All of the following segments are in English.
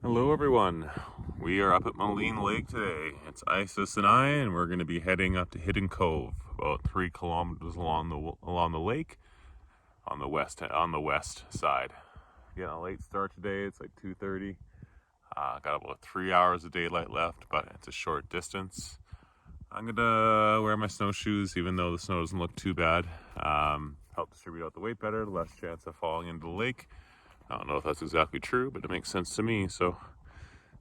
Hello everyone, we are up at Maligne Lake today. It's Isis and I, and we're going to be heading up to Hidden Cove, about 3 kilometers along the lake, on the west side. Getting a late start today. It's like 2:30. Got about 3 hours of daylight left, but it's a short distance. I'm gonna wear my snowshoes, even though the snow doesn't look too bad. Help distribute out the weight better, less chance of falling into the lake. I don't know if that's exactly true, but it makes sense to me. So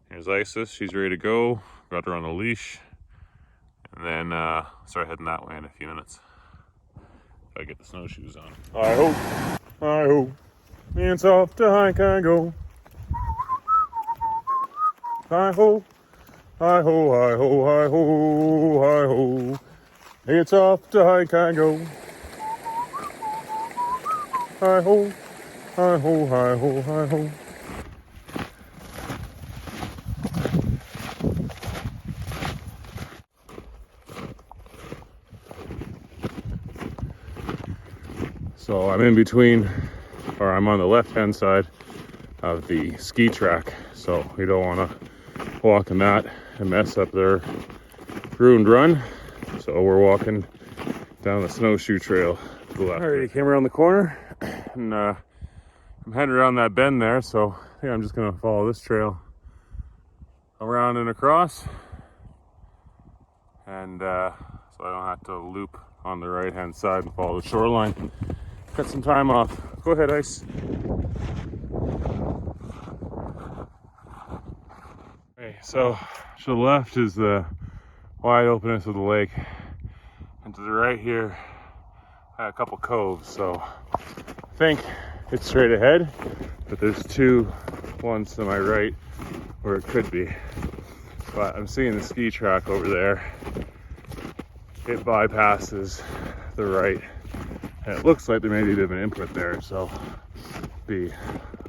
here's Isis, she's ready to go. Got her on a leash. And then start heading that way in a few minutes. Gotta get the snowshoes on. Hi-ho, it's off to hike I go. Hi-ho, hi-ho, hi-ho, hi-ho, hi-ho. It's off to hike I go. Hi-ho, hi-ho, hi-ho, hi-ho. So I'm in between, or I'm on the left-hand side of the ski track. So we don't want to walk in that and mess up their ruined run. So we're walking down the snowshoe trail to the left. Alrighty, came around the corner and I'm heading around that bend there. So I think I'm just gonna follow this trail around and across. And so I don't have to loop on the right-hand side and follow the shoreline. Got some time off. Go ahead, Ice. Okay, so to the left is the wide openness of the lake, and to the right here, I have a couple coves. So I think it's straight ahead, but there's two ones to my right where it could be. But I'm seeing the ski track over there. It bypasses the right. And it looks like there may be a bit of an input there, so be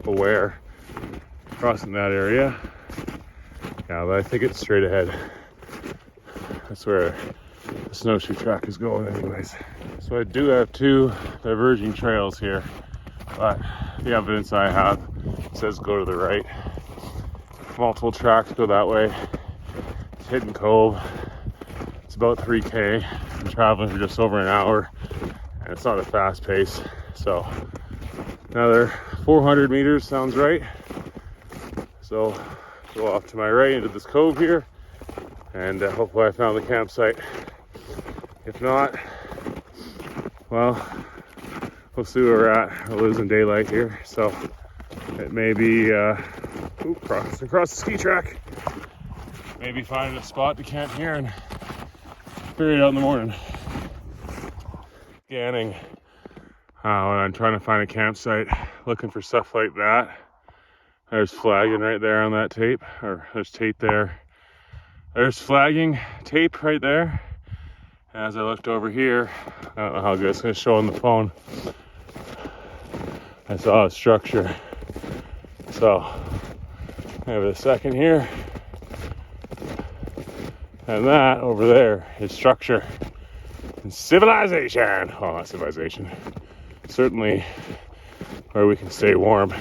aware crossing that area. Yeah, but I think it's straight ahead. That's where the snowshoe track is going anyways. So I do have two diverging trails here, but the evidence I have says go to the right. Multiple tracks go that way. It's Hidden Cove. It's about 3K. I'm traveling for just over an hour. And it's not a fast pace, so another 400 meters sounds right. So go off to my right into this cove here, and hopefully I found the campsite. If not, well, we'll see where we're at. We're losing daylight here, so it may be across the ski track. Maybe finding a spot to camp here and figure it out in the morning. Scanning when I'm trying to find a campsite, looking for stuff like that. There's flagging right there on that tape, or there's tape there. There's flagging tape right there. As I looked over here, I don't know how good it's going to show on the phone. I saw a structure. So, give it a second here. And that over there is structure. Civilization. Oh, not civilization. Certainly where we can stay warm.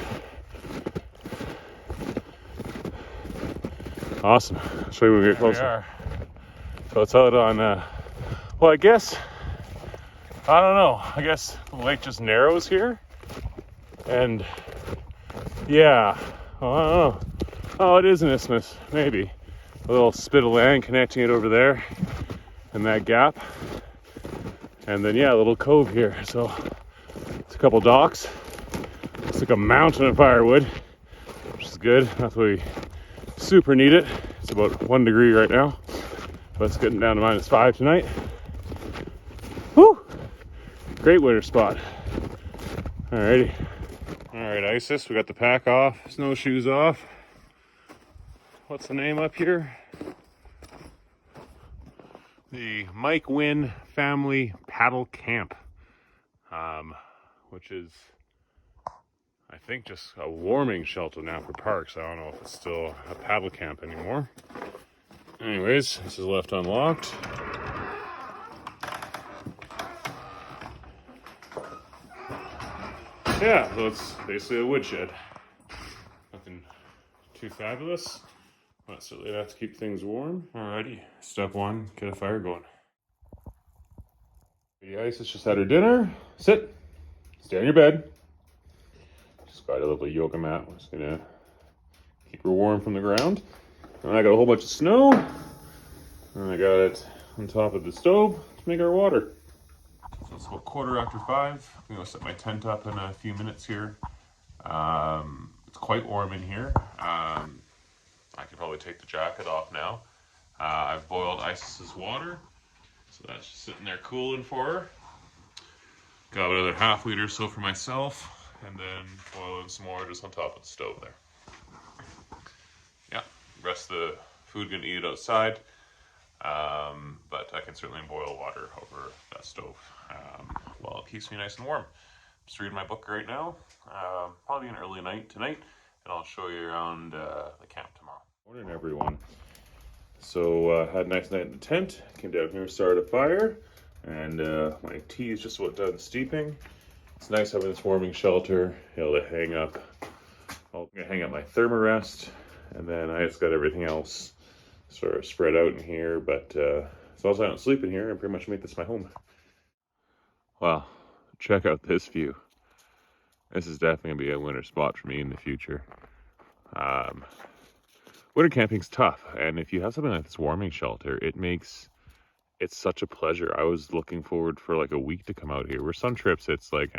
Awesome. I'll show you when we get closer. So it's out on, well, I guess, I don't know. I guess the lake just narrows here. And yeah, oh, I don't know. Oh, it is an isthmus, maybe. A little spit of land connecting it over there and that gap. And then, yeah, a little cove here. So it's a couple docks. It's like a mountain of firewood, which is good. Not that we super need it. It's about 1 degree right now, but it's getting down to -5 tonight. Whew! Great winter spot. Alrighty. Alright, Isis, we got the pack off, snowshoes off. What's the name up here? The Mike Wynn Family Paddle Camp, which is, I think, just a warming shelter now for parks. I don't know if it's still a paddle camp anymore. Anyways, this is left unlocked. Yeah, so it's basically a woodshed. Nothing too fabulous, but certainly enough to keep things warm. Alrighty, step one, get a fire going. The Isis just had her dinner. Sit, stay on your bed. Just got a little yoga mat. We're just gonna keep her warm from the ground. And I got a whole bunch of snow, and I got it on top of the stove to make our water. So it's about 5:15. I'm gonna set my tent up in a few minutes here. It's quite warm in here. I could probably take the jacket off now. I've boiled Isis's water, so that's just sitting there cooling for her. Got another half liter or so for myself, and then boiling some more just on top of the stove there. Yeah, the rest of the food gonna eat it outside, but I can certainly boil water over that stove while it keeps me nice and warm. Just reading my book right now. Probably an early night tonight, and I'll show you around the camp tomorrow. Morning, everyone. So had a nice night in the tent. Came down here, started a fire, and my tea is just about done steeping. It's nice having this warming shelter, able to hang up. I'm gonna hang up my thermarest, and then I just got everything else sort of spread out in here. But as long as I don't sleep in here, I pretty much make this my home. Wow, check out this view. This is definitely gonna be a winter spot for me in the future. Winter camping's tough, and if you have something like this warming shelter, it's such a pleasure. I was looking forward for like a week to come out here. Where some trips it's like,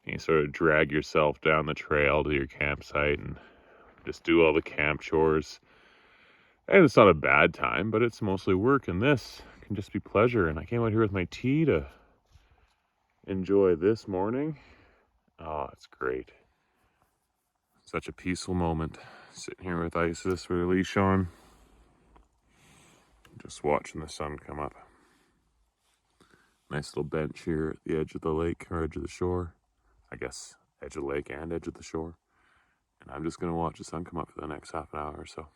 you sort of drag yourself down the trail to your campsite and just do all the camp chores. And it's not a bad time, but it's mostly work, and this can just be pleasure. And I came out here with my tea to enjoy this morning. Oh, it's great. Such a peaceful moment. Sitting here with Isis with a leash on. Just watching the sun come up. Nice little bench here at the edge of the lake, or edge of the shore. I guess edge of the lake and edge of the shore. And I'm just going to watch the sun come up for the next half an hour or so.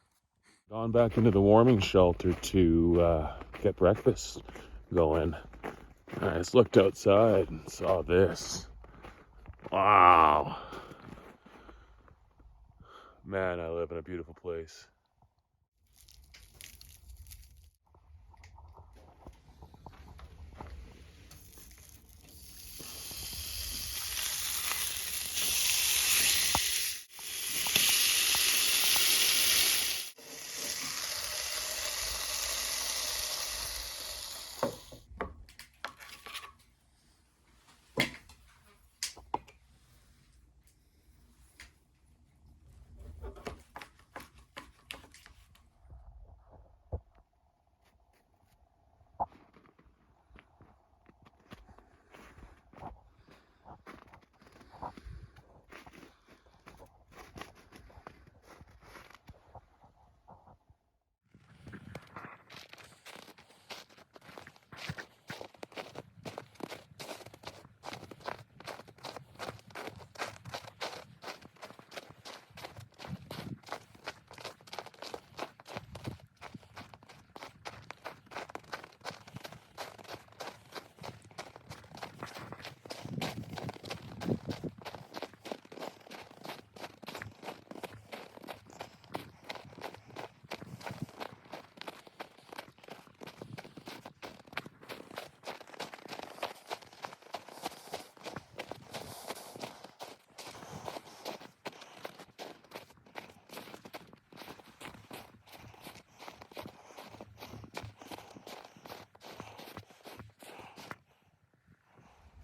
Gone back into the warming shelter to get breakfast going. I just looked outside and saw this. Wow. Man, I live in a beautiful place.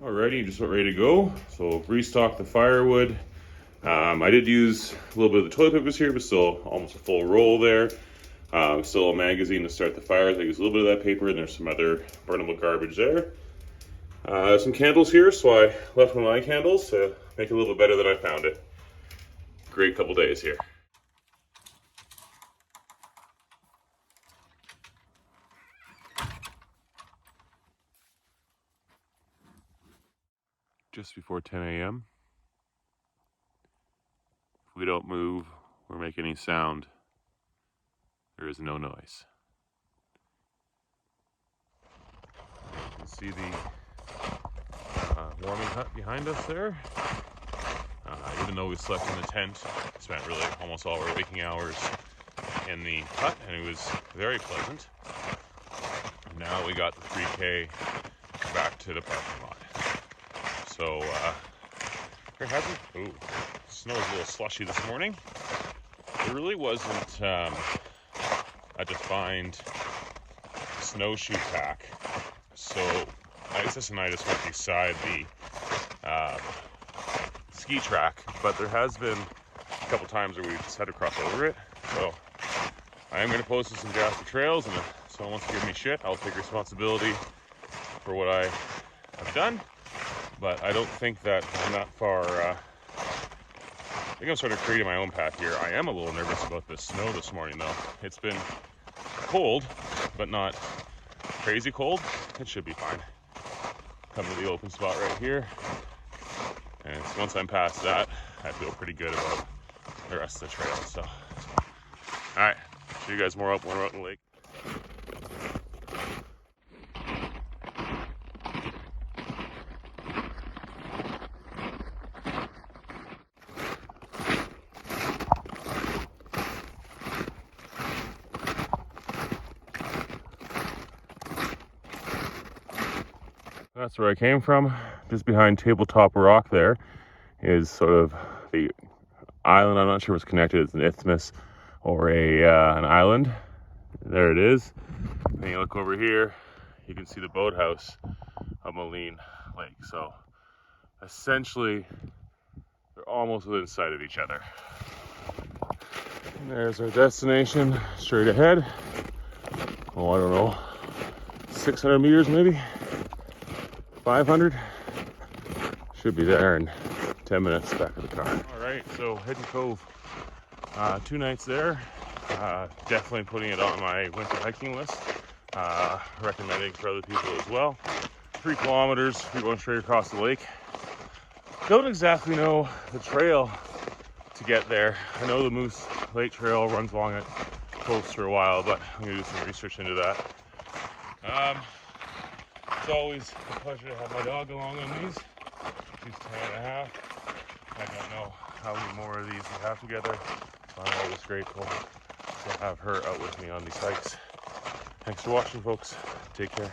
Alrighty, just about ready to go. So restock the firewood. I did use a little bit of the toilet papers here, but still almost a full roll there. Still a magazine to start the fire. I used a little bit of that paper, and there's some other burnable garbage there. Some candles here, so I left one of my candles to make it a little bit better than I found it. Great couple days here. Just before 10 a.m. If we don't move or make any sound, there is no noise. You can see the warming hut behind us there. even though we slept in the tent, spent really almost all our waking hours in the hut, and it was very pleasant. Now we got the 3K back to the parking lot. So there hasn't. Ooh, snow was a little slushy this morning. There really wasn't a defined snowshoe pack. So Isis and I just went beside the ski track, but there has been a couple times where we just had to cross over it. So I am going to post some Jasper trails, and if someone wants to give me shit, I'll take responsibility for what I have done. But I don't think that I'm that far. I think I'm sort of creating my own path here. I am a little nervous about the snow this morning, though. It's been cold, but not crazy cold. It should be fine. Come to the open spot right here, and once I'm past that, I feel pretty good about the rest of the trail. So, all right, show you guys more up when we're out in the lake. That's where I came from. Just behind Tabletop Rock there is sort of the island. I'm not sure what's connected. It's an isthmus or an island. There it is. And you look over here, you can see the boathouse of Maligne Lake. So essentially, they're almost within sight of each other. And there's our destination straight ahead. Oh, I don't know, 600 meters maybe? 500? Should be there in 10 minutes back of the car. All right, so Hidden Cove, 2 nights there. Definitely putting it on my winter hiking list. Recommending for other people as well. 3 kilometers, we're going straight across the lake. Don't exactly know the trail to get there. I know the Moose Lake Trail runs along it coast for a while, but I'm gonna do some research into that. It's always a pleasure to have my dog along on these. She's 10.5. I don't know how many more of these we have together. I'm always grateful to have her out with me on these hikes. Thanks for watching, folks. Take care.